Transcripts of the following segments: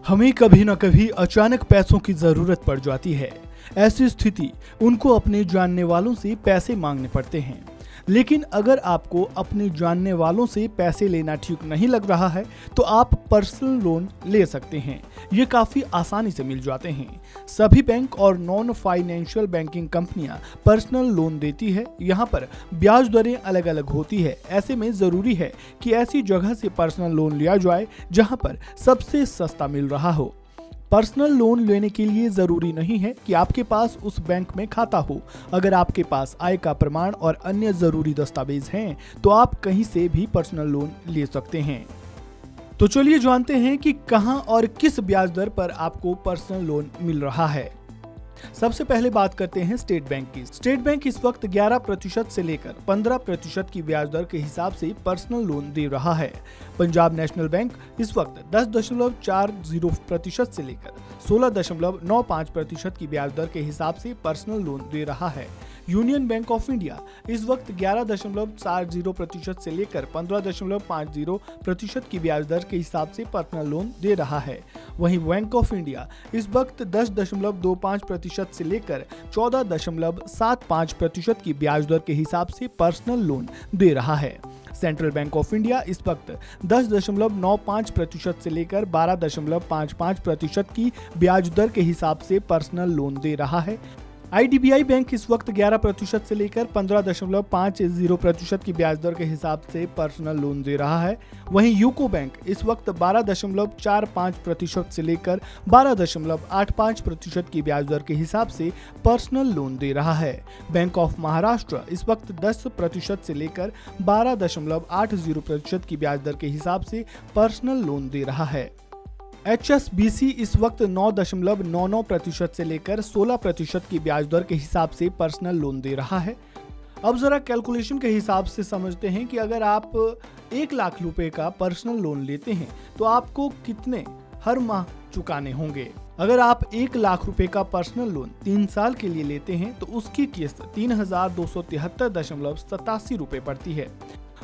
हमें कभी न कभी अचानक पैसों की जरूरत पड़ जाती है। ऐसी स्थिति उनको अपने जानने वालों से पैसे मांगने पड़ते हैं। लेकिन अगर आपको अपने जानने वालों से पैसे लेना ठीक नहीं लग रहा है तो आप पर्सनल लोन ले सकते हैं। ये काफी आसानी से मिल जाते हैं। सभी बैंक और नॉन फाइनेंशियल बैंकिंग कंपनियां पर्सनल लोन देती है। यहाँ पर ब्याज दरें अलग अलग होती है। ऐसे में जरूरी है कि ऐसी जगह से पर्सनल लोन लिया जाए जहाँ पर सबसे सस्ता मिल रहा हो। पर्सनल लोन लेने के लिए जरूरी नहीं है कि आपके पास उस बैंक में खाता हो। अगर आपके पास आय का प्रमाण और अन्य जरूरी दस्तावेज हैं तो आप कहीं से भी पर्सनल लोन ले सकते हैं। तो चलिए जानते हैं कि कहां और किस ब्याज दर पर आपको पर्सनल लोन मिल रहा है। सबसे पहले बात करते हैं स्टेट बैंक की। स्टेट बैंक इस वक्त 11% से लेकर 15% की ब्याज दर के हिसाब से पर्सनल लोन दे रहा है। पंजाब नेशनल बैंक इस वक्त 10.40% से लेकर 16.95% की ब्याज दर के हिसाब से पर्सनल लोन दे रहा है। यूनियन बैंक ऑफ इंडिया इस वक्त 11.40% से लेकर 15.50% की ब्याज दर के हिसाब से पर्सनल लोन दे रहा है। वहीं बैंक ऑफ इंडिया इस वक्त 10.25% से लेकर 14.75% की ब्याज दर के हिसाब से पर्सनल लोन दे रहा है। सेंट्रल बैंक ऑफ इंडिया इस वक्त 10.95% से लेकर 12.55% की ब्याज दर के हिसाब से पर्सनल लोन दे रहा है। IDBI बैंक इस वक्त 11% से लेकर 15.50% की ब्याज दर के हिसाब से पर्सनल लोन दे रहा है। वहीं यूको बैंक इस वक्त 12.45% से लेकर 12.85% की ब्याज दर के हिसाब से पर्सनल लोन दे रहा है। बैंक ऑफ महाराष्ट्र इस वक्त 10% से लेकर 12.80% की ब्याज दर के हिसाब से पर्सनल लोन दे रहा है। HSBC इस वक्त 9.99% से लेकर 16% की ब्याज दर के हिसाब से पर्सनल लोन दे रहा है। अब जरा कैलकुलेशन के हिसाब से समझते हैं कि अगर आप 1 लाख रुपए का पर्सनल लोन लेते हैं तो आपको कितने हर माह चुकाने होंगे। अगर आप 1 लाख रुपए का पर्सनल लोन 3 साल के लिए लेते हैं तो उसकी किस्त 3273.87 रुपए पड़ती है।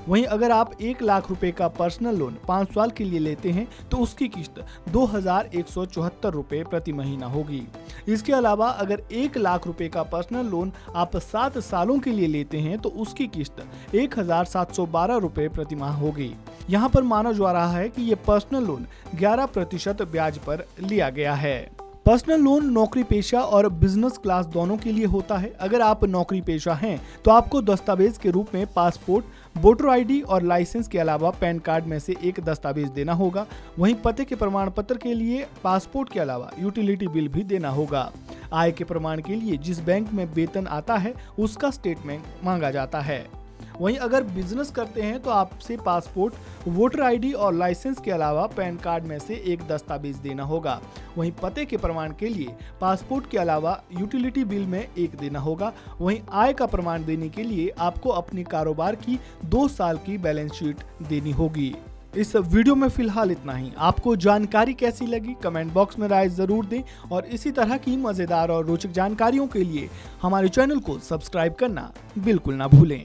वहीं अगर आप 1 लाख रुपए का पर्सनल लोन 5 साल के लिए लेते हैं तो उसकी किस्त 2174 रुपए प्रति महीना होगी। इसके अलावा अगर 1 लाख रुपए का पर्सनल लोन आप 7 सालों के लिए लेते हैं तो उसकी किस्त 1712 रुपए प्रति माह होगी। यहाँ पर माना जा रहा है कि ये पर्सनल लोन 11% ब्याज पर लिया गया है। पर्सनल लोन नौकरी पेशा और बिजनेस क्लास दोनों के लिए होता है। अगर आप नौकरी पेशा हैं तो आपको दस्तावेज के रूप में पासपोर्ट, वोटर ID और लाइसेंस के अलावा पैन कार्ड में से एक दस्तावेज देना होगा। वहीं पते के प्रमाण पत्र के लिए पासपोर्ट के अलावा यूटिलिटी बिल भी देना होगा। आय के प्रमाण के लिए जिस बैंक में वेतन आता है उसका स्टेटमेंट मांगा जाता है। वहीं अगर बिजनेस करते हैं तो आपसे पासपोर्ट, वोटर ID और लाइसेंस के अलावा पैन कार्ड में से एक दस्तावेज देना होगा। वहीं पते के प्रमाण के लिए पासपोर्ट के अलावा यूटिलिटी बिल में एक देना होगा। वहीं आय का प्रमाण देने के लिए आपको अपने कारोबार की 2 साल की बैलेंस शीट देनी होगी। इस वीडियो में फिलहाल इतना ही। आपको जानकारी कैसी लगी कमेंट बॉक्स में राय जरूर दें और इसी तरह की मजेदार और रोचक जानकारियों के लिए हमारे चैनल को सब्सक्राइब करना बिल्कुल ना भूलें।